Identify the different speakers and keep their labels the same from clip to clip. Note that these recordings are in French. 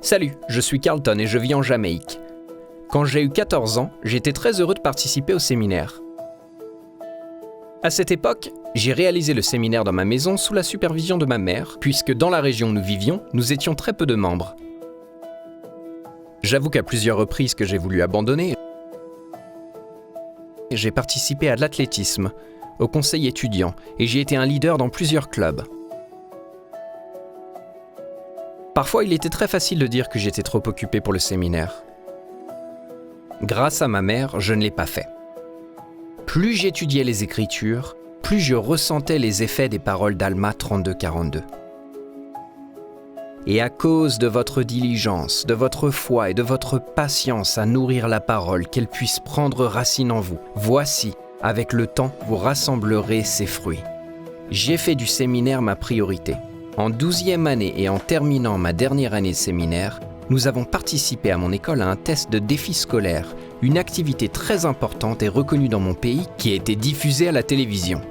Speaker 1: Salut, je suis Carlton et je vis en Jamaïque. Quand j'ai eu 14 ans, j'étais très heureux de participer au séminaire. À cette époque, j'ai réalisé le séminaire dans ma maison sous la supervision de ma mère, puisque dans la région où nous vivions, nous étions très peu de membres. J'avoue qu'à plusieurs reprises que j'ai voulu abandonner, j'ai participé à l'athlétisme, au conseil étudiant, et j'ai été un leader dans plusieurs clubs. Parfois, il était très facile de dire que j'étais trop occupé pour le séminaire. Grâce à ma mère, je ne l'ai pas fait. Plus j'étudiais les Écritures, plus je ressentais les effets des paroles d'Alma 32-42. Et à cause de votre diligence, de votre foi et de votre patience à nourrir la parole, qu'elle puisse prendre racine en vous, voici, avec le temps, vous rassemblerez ses fruits. J'ai fait du séminaire ma priorité. En 12e année et en terminant ma dernière année de séminaire, nous avons participé à mon école à un test de défi scolaire, une activité très importante et reconnue dans mon pays qui a été diffusée à la télévision.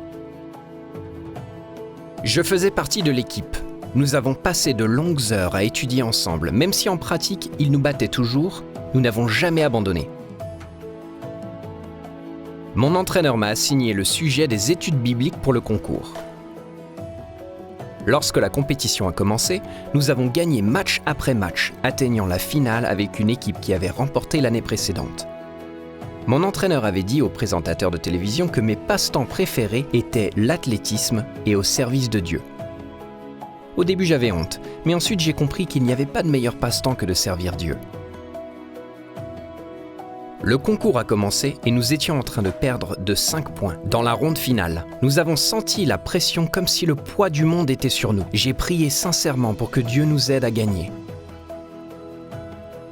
Speaker 1: Je faisais partie de l'équipe. Nous avons passé de longues heures à étudier ensemble, même si en pratique, ils nous battaient toujours, nous n'avons jamais abandonné. Mon entraîneur m'a assigné le sujet des études bibliques pour le concours. Lorsque la compétition a commencé, nous avons gagné match après match, atteignant la finale avec une équipe qui avait remporté l'année précédente. Mon entraîneur avait dit au présentateur de télévision que mes passe-temps préférés étaient l'athlétisme et au service de Dieu. Au début, j'avais honte, mais ensuite j'ai compris qu'il n'y avait pas de meilleur passe-temps que de servir Dieu. Le concours a commencé et nous étions en train de perdre de 5 points. Dans la ronde finale, nous avons senti la pression comme si le poids du monde était sur nous. J'ai prié sincèrement pour que Dieu nous aide à gagner.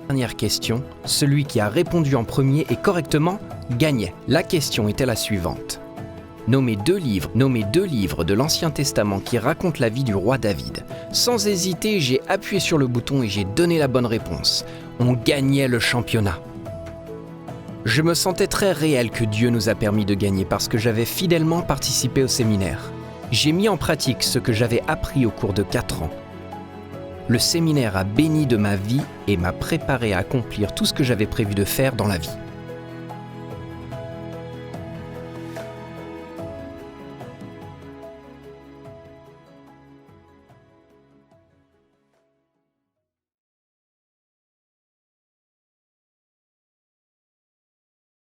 Speaker 1: Dernière question, celui qui a répondu en premier et correctement gagnait. La question était la suivante. Nommez deux livres de l'Ancien Testament qui racontent la vie du roi David. Sans hésiter, j'ai appuyé sur le bouton et j'ai donné la bonne réponse. On gagnait le championnat. Je me sentais très réel que Dieu nous a permis de gagner parce que j'avais fidèlement participé au séminaire. J'ai mis en pratique ce que j'avais appris au cours de 4 ans. Le séminaire a béni de ma vie et m'a préparé à accomplir tout ce que j'avais prévu de faire dans la vie.